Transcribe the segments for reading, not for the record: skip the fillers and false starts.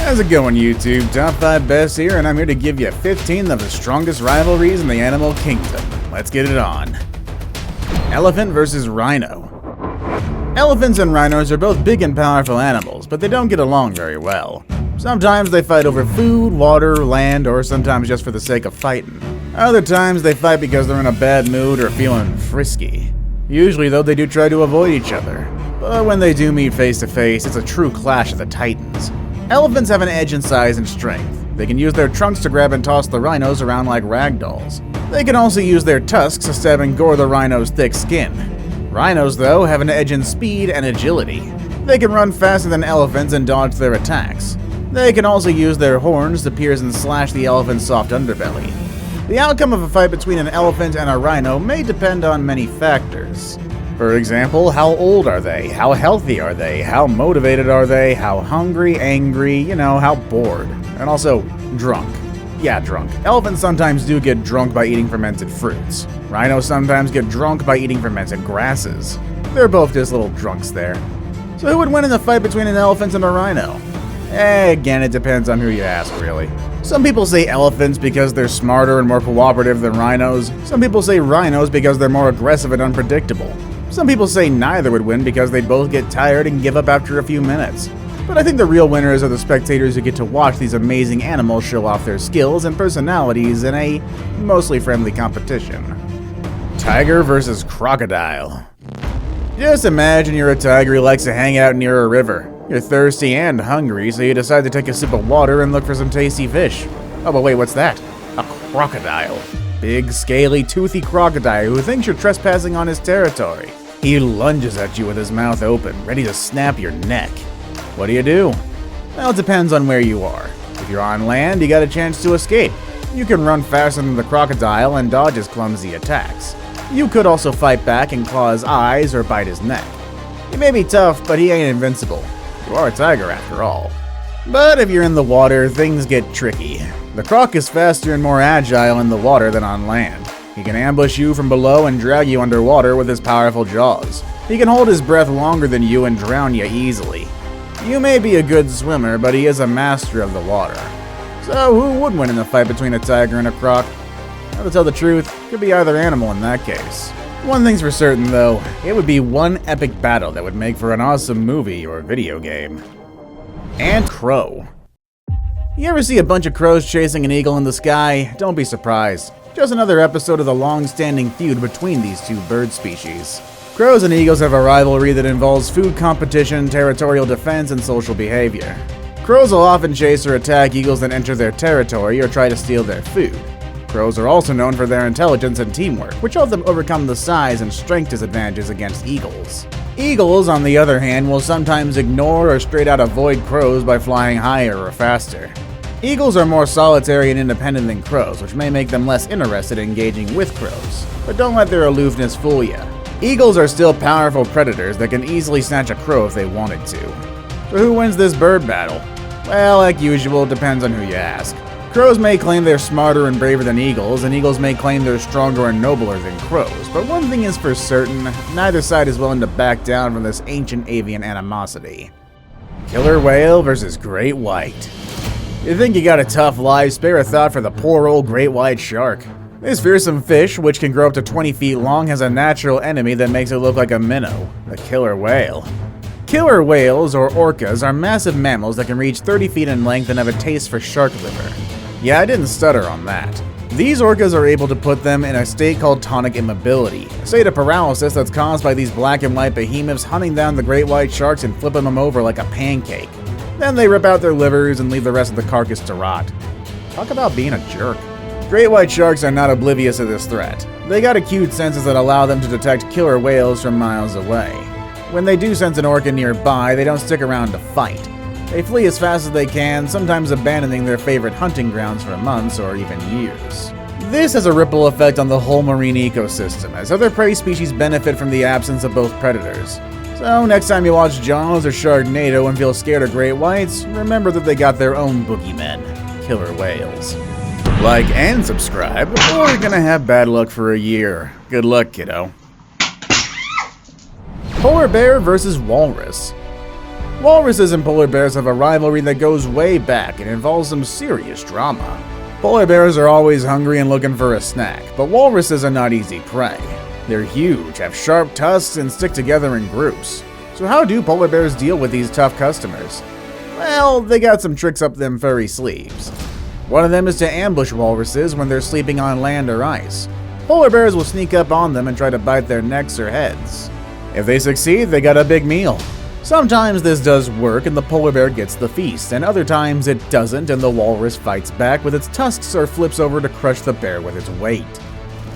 How's it going, YouTube? Top 5 Best here, and I'm here to give you 15 of the strongest rivalries in the animal kingdom. Let's get it on. Elephant versus Rhino. Elephants and rhinos are both big and powerful animals, but they don't get along very well. Sometimes they fight over food, water, land, or sometimes just for the sake of fighting. Other times they fight because they're in a bad mood or feeling frisky. Usually, though, they do try to avoid each other. But when they do meet face to face, it's a true clash of the titans. Elephants have an edge in size and strength. They can use their trunks to grab and toss the rhinos around like rag dolls. They can also use their tusks to stab and gore the rhino's thick skin. Rhinos, though, have an edge in speed and agility. They can run faster than elephants and dodge their attacks. They can also use their horns to pierce and slash the elephant's soft underbelly. The outcome of a fight between an elephant and a rhino may depend on many factors. For example, how old are they? How healthy are they? How motivated are they? How hungry, angry, how bored? And also, drunk. Yeah, drunk. Elephants sometimes do get drunk by eating fermented fruits. Rhinos sometimes get drunk by eating fermented grasses. They're both just little drunks there. So who would win in the fight between an elephant and a rhino? Again, it depends on who you ask, really. Some people say elephants because they're smarter and more cooperative than rhinos. Some people say rhinos because they're more aggressive and unpredictable. Some people say neither would win because they'd both get tired and give up after a few minutes. But I think the real winners are the spectators who get to watch these amazing animals show off their skills and personalities in a mostly friendly competition. Tiger versus crocodile. Just imagine you're a tiger who likes to hang out near a river. You're thirsty and hungry, so you decide to take a sip of water and look for some tasty fish. Oh, but wait, what's that? A crocodile. Big, scaly, toothy crocodile who thinks you're trespassing on his territory. He lunges at you with his mouth open, ready to snap your neck. What do? Well, it depends on where you are. If you're on land, you got a chance to escape. You can run faster than the crocodile and dodge his clumsy attacks. You could also fight back and claw his eyes or bite his neck. He may be tough, but he ain't invincible. You are a tiger after all. But if you're in the water, things get tricky. The croc is faster and more agile in the water than on land. He can ambush you from below and drag you underwater with his powerful jaws. He can hold his breath longer than you and drown you easily. You may be a good swimmer, but he is a master of the water. So who would win in a fight between a tiger and a croc? Well, to tell the truth, it could be either animal in that case. One thing's for certain, though, it would be one epic battle that would make for an awesome movie or video game. And crow. You ever see a bunch of crows chasing an eagle in the sky? Don't be surprised. Just another episode of the long-standing feud between these two bird species. Crows and eagles have a rivalry that involves food competition, territorial defense, and social behavior. Crows will often chase or attack eagles that enter their territory or try to steal their food. Crows are also known for their intelligence and teamwork, which help them overcome the size and strength disadvantages against eagles. Eagles, on the other hand, will sometimes ignore or straight out avoid crows by flying higher or faster. Eagles are more solitary and independent than crows, which may make them less interested in engaging with crows. But don't let their aloofness fool you. Eagles are still powerful predators that can easily snatch a crow if they wanted to. So who wins this bird battle? Well, like usual, it depends on who you ask. Crows may claim they're smarter and braver than eagles, and eagles may claim they're stronger and nobler than crows. But one thing is for certain, neither side is willing to back down from this ancient avian animosity. Killer whale versus great white. You think you got a tough life, spare a thought for the poor old great white shark. This fearsome fish, which can grow up to 20 feet long, has a natural enemy that makes it look like a minnow, the killer whale. Killer whales, or orcas, are massive mammals that can reach 30 feet in length and have a taste for shark liver. Yeah, I didn't stutter on that. These orcas are able to put them in a state called tonic immobility, a state of paralysis that's caused by these black and white behemoths hunting down the great white sharks and flipping them over like a pancake. Then they rip out their livers and leave the rest of the carcass to rot. Talk about being a jerk. Great white sharks are not oblivious to this threat. They got acute senses that allow them to detect killer whales from miles away. When they do sense an orca nearby, they don't stick around to fight. They flee as fast as they can, sometimes abandoning their favorite hunting grounds for months or even years. This has a ripple effect on the whole marine ecosystem, as other prey species benefit from the absence of both predators. So next time you watch Jaws or Sharknado and feel scared of great whites, remember that they got their own boogeymen, killer whales. Like and subscribe, or you're gonna have bad luck for a year. Good luck, kiddo. Polar bear versus walrus. Walruses and polar bears have a rivalry that goes way back and involves some serious drama. Polar bears are always hungry and looking for a snack, but walruses are not easy prey. They're huge, have sharp tusks, and stick together in groups. So how do polar bears deal with these tough customers? Well, they got some tricks up them furry sleeves. One of them is to ambush walruses when they're sleeping on land or ice. Polar bears will sneak up on them and try to bite their necks or heads. If they succeed, they got a big meal. Sometimes this does work and the polar bear gets the feast, and other times it doesn't and the walrus fights back with its tusks or flips over to crush the bear with its weight.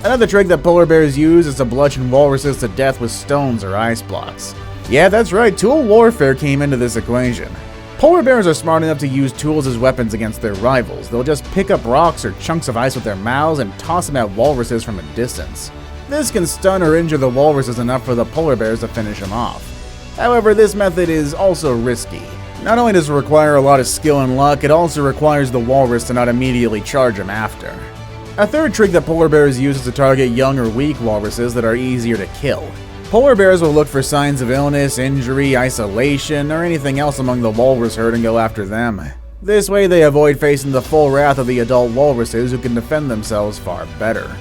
Another trick that polar bears use is to bludgeon walruses to death with stones or ice blocks. Yeah, that's right, tool warfare came into this equation. Polar bears are smart enough to use tools as weapons against their rivals. They'll just pick up rocks or chunks of ice with their mouths and toss them at walruses from a distance. This can stun or injure the walruses enough for the polar bears to finish them off. However, this method is also risky. Not only does it require a lot of skill and luck, it also requires the walrus to not immediately charge him after. A third trick that polar bears use is to target young or weak walruses that are easier to kill. Polar bears will look for signs of illness, injury, isolation, or anything else among the walrus herd and go after them. This way they avoid facing the full wrath of the adult walruses who can defend themselves far better.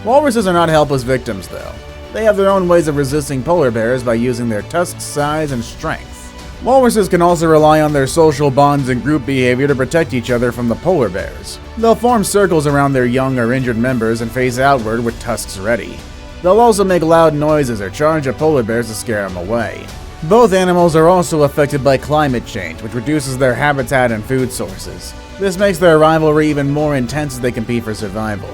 Walruses are not helpless victims though. They have their own ways of resisting polar bears by using their tusk size and strength. Walruses can also rely on their social bonds and group behavior to protect each other from the polar bears. They'll form circles around their young or injured members and face outward with tusks ready. They'll also make loud noises or charge at polar bears to scare them away. Both animals are also affected by climate change, which reduces their habitat and food sources. This makes their rivalry even more intense as they compete for survival.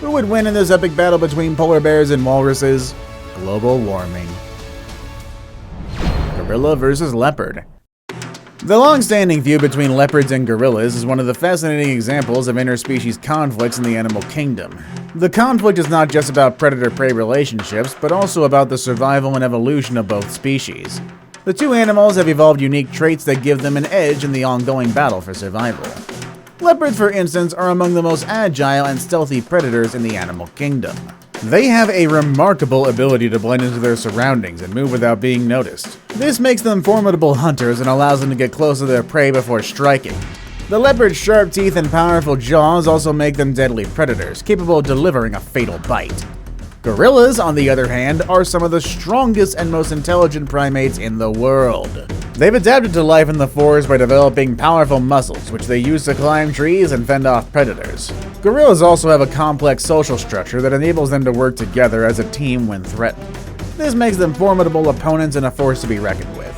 Who would win in this epic battle between polar bears and walruses? Global warming. Gorilla versus leopard. The long-standing feud between leopards and gorillas is one of the fascinating examples of interspecies conflicts in the animal kingdom. The conflict is not just about predator-prey relationships, but also about the survival and evolution of both species. The two animals have evolved unique traits that give them an edge in the ongoing battle for survival. Leopards, for instance, are among the most agile and stealthy predators in the animal kingdom. They have a remarkable ability to blend into their surroundings and move without being noticed. This makes them formidable hunters and allows them to get close to their prey before striking. The leopard's sharp teeth and powerful jaws also make them deadly predators, capable of delivering a fatal bite. Gorillas, on the other hand, are some of the strongest and most intelligent primates in the world. They've adapted to life in the forest by developing powerful muscles, which they use to climb trees and fend off predators. Gorillas also have a complex social structure that enables them to work together as a team when threatened. This makes them formidable opponents and a force to be reckoned with.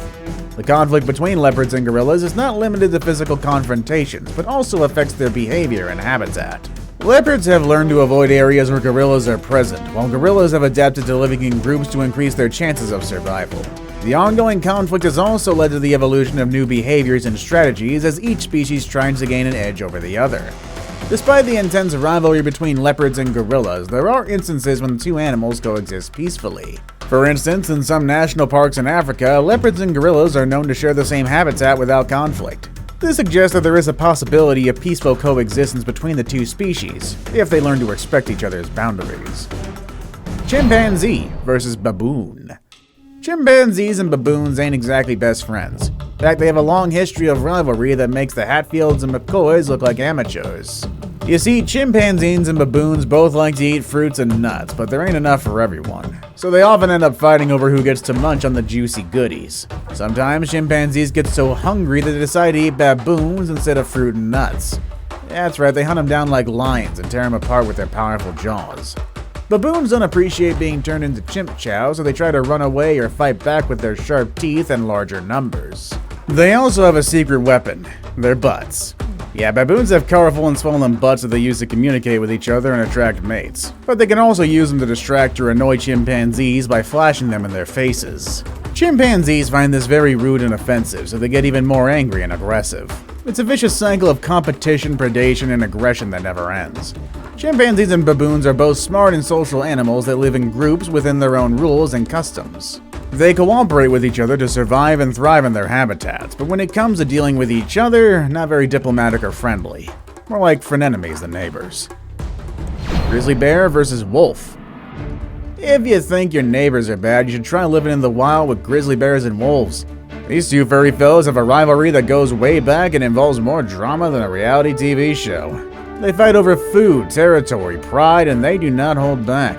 The conflict between leopards and gorillas is not limited to physical confrontations, but also affects their behavior and habitat. Leopards have learned to avoid areas where gorillas are present, while gorillas have adapted to living in groups to increase their chances of survival. The ongoing conflict has also led to the evolution of new behaviors and strategies as each species tries to gain an edge over the other. Despite the intense rivalry between leopards and gorillas, there are instances when the two animals coexist peacefully. For instance, in some national parks in Africa, leopards and gorillas are known to share the same habitat without conflict. This suggests that there is a possibility of peaceful coexistence between the two species, if they learn to respect each other's boundaries. Chimpanzee versus baboon. Chimpanzees and baboons ain't exactly best friends. In fact, they have a long history of rivalry that makes the Hatfields and McCoys look like amateurs. You see, chimpanzees and baboons both like to eat fruits and nuts, but there ain't enough for everyone. So they often end up fighting over who gets to munch on the juicy goodies. Sometimes chimpanzees get so hungry that they decide to eat baboons instead of fruit and nuts. That's right, they hunt them down like lions and tear them apart with their powerful jaws. Baboons don't appreciate being turned into chimp chow, so they try to run away or fight back with their sharp teeth and larger numbers. They also have a secret weapon, their butts. Yeah, baboons have colorful and swollen butts that they use to communicate with each other and attract mates. But they can also use them to distract or annoy chimpanzees by flashing them in their faces. Chimpanzees find this very rude and offensive, so they get even more angry and aggressive. It's a vicious cycle of competition, predation, and aggression that never ends. Chimpanzees and baboons are both smart and social animals that live in groups within their own rules and customs. They cooperate with each other to survive and thrive in their habitats, but when it comes to dealing with each other, not very diplomatic or friendly. More like frenemies than neighbors. Grizzly bear versus wolf. If you think your neighbors are bad, you should try living in the wild with grizzly bears and wolves. These two furry foes have a rivalry that goes way back and involves more drama than a reality TV show. They fight over food, territory, pride, and they do not hold back.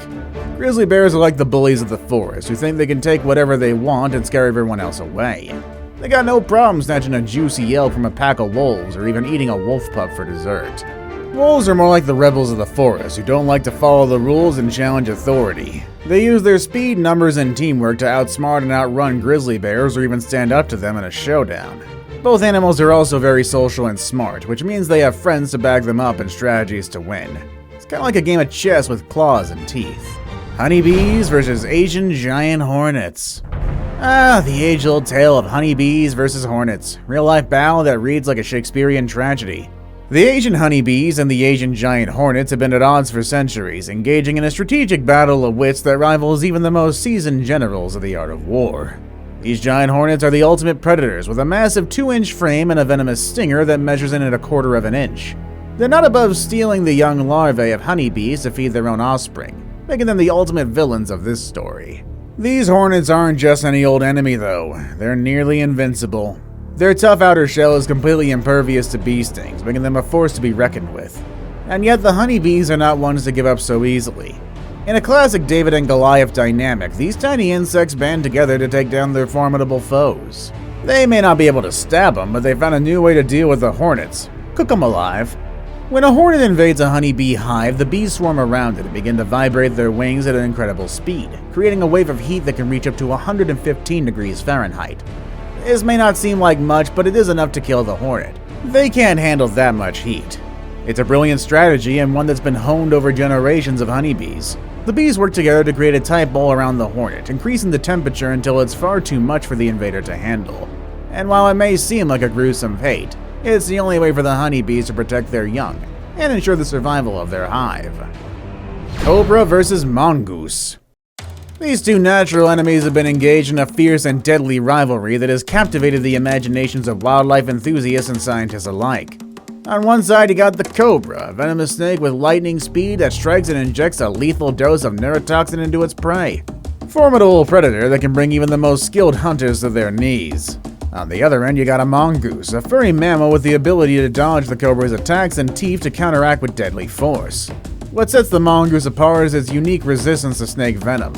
Grizzly bears are like the bullies of the forest, who think they can take whatever they want and scare everyone else away. They got no problem snatching a juicy yelp from a pack of wolves or even eating a wolf pup for dessert. Wolves are more like the rebels of the forest, who don't like to follow the rules and challenge authority. They use their speed, numbers, and teamwork to outsmart and outrun grizzly bears or even stand up to them in a showdown. Both animals are also very social and smart, which means they have friends to back them up and strategies to win. It's kind of like a game of chess with claws and teeth. Honeybees versus Asian giant hornets. The age-old tale of honeybees versus hornets. Real-life battle that reads like a Shakespearean tragedy. The Asian honeybees and the Asian giant hornets have been at odds for centuries, engaging in a strategic battle of wits that rivals even the most seasoned generals of the art of war. These giant hornets are the ultimate predators, with a massive 2-inch frame and a venomous stinger that measures in at 1/4 of an inch. They're not above stealing the young larvae of honeybees to feed their own offspring, making them the ultimate villains of this story. These hornets aren't just any old enemy though, they're nearly invincible. Their tough outer shell is completely impervious to bee stings, making them a force to be reckoned with. And yet the honeybees are not ones to give up so easily. In a classic David and Goliath dynamic, these tiny insects band together to take down their formidable foes. They may not be able to stab them, but they found a new way to deal with the hornets. Cook them alive. When a hornet invades a honeybee hive, the bees swarm around it and begin to vibrate their wings at an incredible speed, creating a wave of heat that can reach up to 115 degrees Fahrenheit. This may not seem like much, but it is enough to kill the hornet. They can't handle that much heat. It's a brilliant strategy and one that's been honed over generations of honeybees. The bees work together to create a tight ball around the hornet, increasing the temperature until it's far too much for the invader to handle. And while it may seem like a gruesome fate, it's the only way for the honeybees to protect their young and ensure the survival of their hive. Cobra versus Mongoose. These two natural enemies have been engaged in a fierce and deadly rivalry that has captivated the imaginations of wildlife enthusiasts and scientists alike. On one side, you got the Cobra, a venomous snake with lightning speed that strikes and injects a lethal dose of neurotoxin into its prey. Formidable predator that can bring even the most skilled hunters to their knees. On the other end, you got a Mongoose, a furry mammal with the ability to dodge the Cobra's attacks and teeth to counteract with deadly force. What sets the Mongoose apart is its unique resistance to snake venom.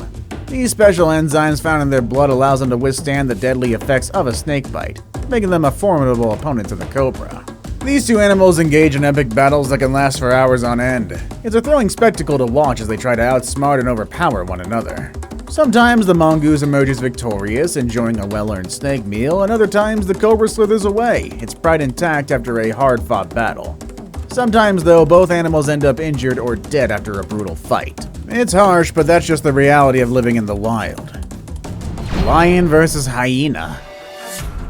These special enzymes found in their blood allows them to withstand the deadly effects of a snake bite, making them a formidable opponent to the Cobra. These two animals engage in epic battles that can last for hours on end. It's a thrilling spectacle to watch as they try to outsmart and overpower one another. Sometimes the Mongoose emerges victorious, enjoying a well-earned snake meal, and other times the Cobra slithers away, its pride intact after a hard-fought battle. Sometimes, though, both animals end up injured or dead after a brutal fight. It's harsh, but that's just the reality of living in the wild. Lion versus hyena.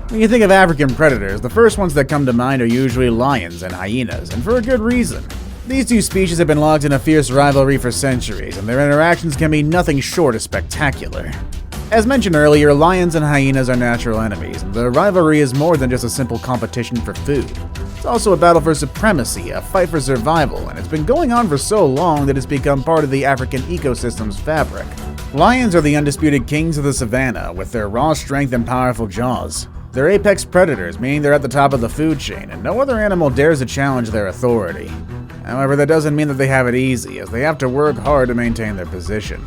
When you think of African predators, the first ones that come to mind are usually lions and hyenas, and for a good reason. These two species have been locked in a fierce rivalry for centuries, and their interactions can be nothing short of spectacular. As mentioned earlier, lions and hyenas are natural enemies, and the rivalry is more than just a simple competition for food. It's also a battle for supremacy, a fight for survival, and it's been going on for so long that it's become part of the African ecosystem's fabric. Lions are the undisputed kings of the savannah, with their raw strength and powerful jaws. They're apex predators, meaning they're at the top of the food chain, and no other animal dares to challenge their authority. However, that doesn't mean that they have it easy, as they have to work hard to maintain their position.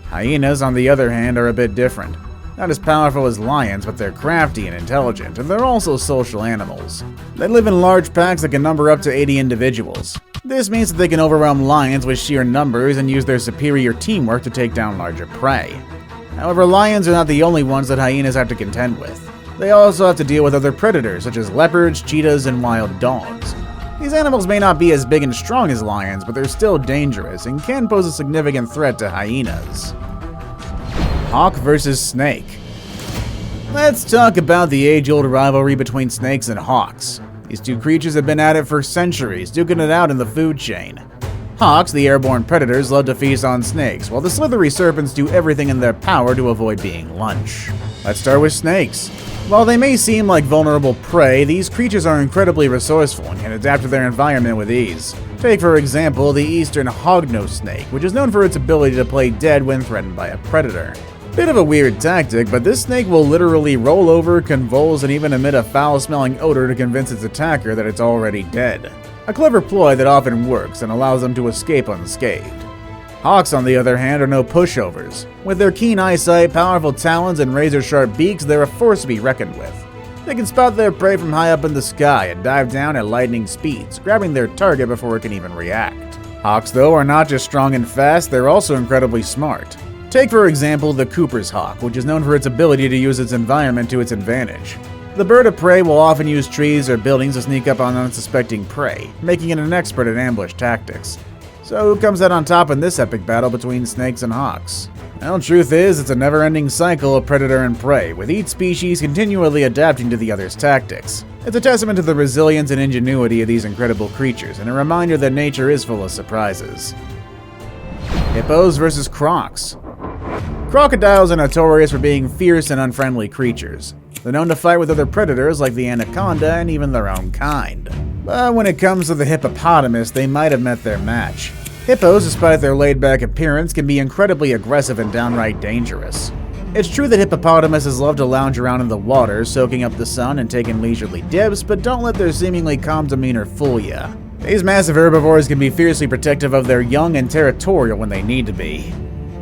Hyenas, on the other hand, are a bit different. Not as powerful as lions, but they're crafty and intelligent, and they're also social animals. They live in large packs that can number up to 80 individuals. This means that they can overwhelm lions with sheer numbers and use their superior teamwork to take down larger prey. However, lions are not the only ones that hyenas have to contend with. They also have to deal with other predators, such as leopards, cheetahs, and wild dogs. These animals may not be as big and strong as lions, but they're still dangerous and can pose a significant threat to hyenas. Hawk versus snake. Let's talk about the age-old rivalry between snakes and hawks. These two creatures have been at it for centuries, duking it out in the food chain. Hawks, the airborne predators, love to feast on snakes, while the slithery serpents do everything in their power to avoid being lunch. Let's start with snakes. While they may seem like vulnerable prey, these creatures are incredibly resourceful and can adapt to their environment with ease. Take, for example, the eastern hognose snake, which is known for its ability to play dead when threatened by a predator. Bit of a weird tactic, but this snake will literally roll over, convulse, and even emit a foul-smelling odor to convince its attacker that it's already dead. A clever ploy that often works and allows them to escape unscathed. Hawks, on the other hand, are no pushovers. With their keen eyesight, powerful talons, and razor-sharp beaks, they're a force to be reckoned with. They can spot their prey from high up in the sky and dive down at lightning speeds, grabbing their target before it can even react. Hawks, though, are not just strong and fast, they're also incredibly smart. Take, for example, the Cooper's hawk, which is known for its ability to use its environment to its advantage. The bird of prey will often use trees or buildings to sneak up on unsuspecting prey, making it an expert at ambush tactics. So who comes out on top in this epic battle between snakes and hawks? Well, truth is, it's a never-ending cycle of predator and prey, with each species continually adapting to the other's tactics. It's a testament to the resilience and ingenuity of these incredible creatures, and a reminder that nature is full of surprises. Hippos versus Crocs. Crocodiles are notorious for being fierce and unfriendly creatures. They're known to fight with other predators like the anaconda and even their own kind. But when it comes to the hippopotamus, they might have met their match. Hippos, despite their laid-back appearance, can be incredibly aggressive and downright dangerous. It's true that hippopotamuses love to lounge around in the water, soaking up the sun and taking leisurely dips, but don't let their seemingly calm demeanor fool ya. These massive herbivores can be fiercely protective of their young and territorial when they need to be.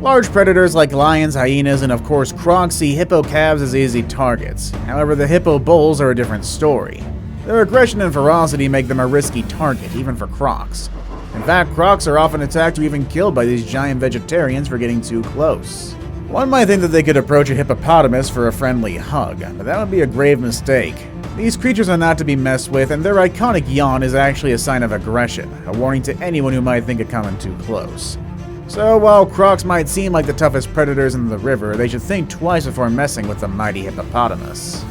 Large predators like lions, hyenas, and of course crocs see hippo calves as easy targets. However, the hippo bulls are a different story. Their aggression and ferocity make them a risky target, even for crocs. In fact, crocs are often attacked or even killed by these giant vegetarians for getting too close. One might think that they could approach a hippopotamus for a friendly hug, but that would be a grave mistake. These creatures are not to be messed with, and their iconic yawn is actually a sign of aggression, a warning to anyone who might think of coming too close. So while crocs might seem like the toughest predators in the river, they should think twice before messing with the mighty hippopotamus.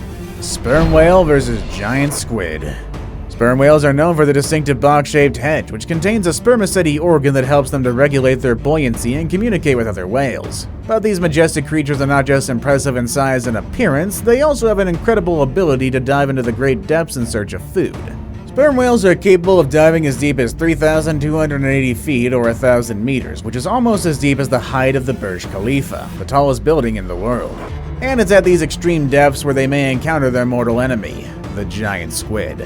Sperm whale versus giant squid. Sperm whales are known for the distinctive box-shaped head, which contains a spermaceti organ that helps them to regulate their buoyancy and communicate with other whales. But these majestic creatures are not just impressive in size and appearance, they also have an incredible ability to dive into the great depths in search of food. Sperm whales are capable of diving as deep as 3,280 feet or 1,000 meters, which is almost as deep as the height of the Burj Khalifa, the tallest building in the world. And it's at these extreme depths where they may encounter their mortal enemy, the giant squid.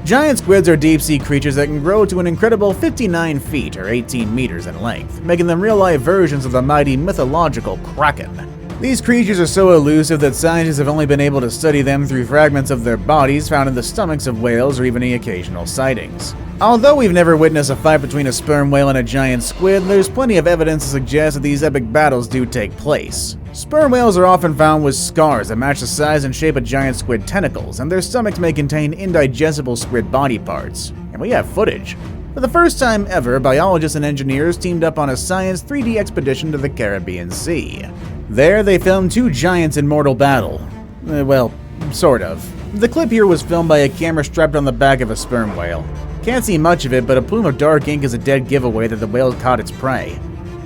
Giant squids are deep-sea creatures that can grow to an incredible 59 feet or 18 meters in length, making them real-life versions of the mighty mythological kraken. These creatures are so elusive that scientists have only been able to study them through fragments of their bodies found in the stomachs of whales or even the occasional sightings. Although we've never witnessed a fight between a sperm whale and a giant squid, there's plenty of evidence to suggest that these epic battles do take place. Sperm whales are often found with scars that match the size and shape of giant squid tentacles, and their stomachs may contain indigestible squid body parts. And we have footage. For the first time ever, biologists and engineers teamed up on a science 3D expedition to the Caribbean Sea. There, they filmed two giants in mortal battle. Well, sort of. The clip here was filmed by a camera strapped on the back of a sperm whale. Can't see much of it, but a plume of dark ink is a dead giveaway that the whale caught its prey.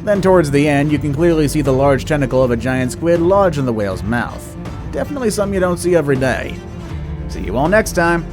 Then towards the end, you can clearly see the large tentacle of a giant squid lodged in the whale's mouth. Definitely something you don't see every day. See you all next time.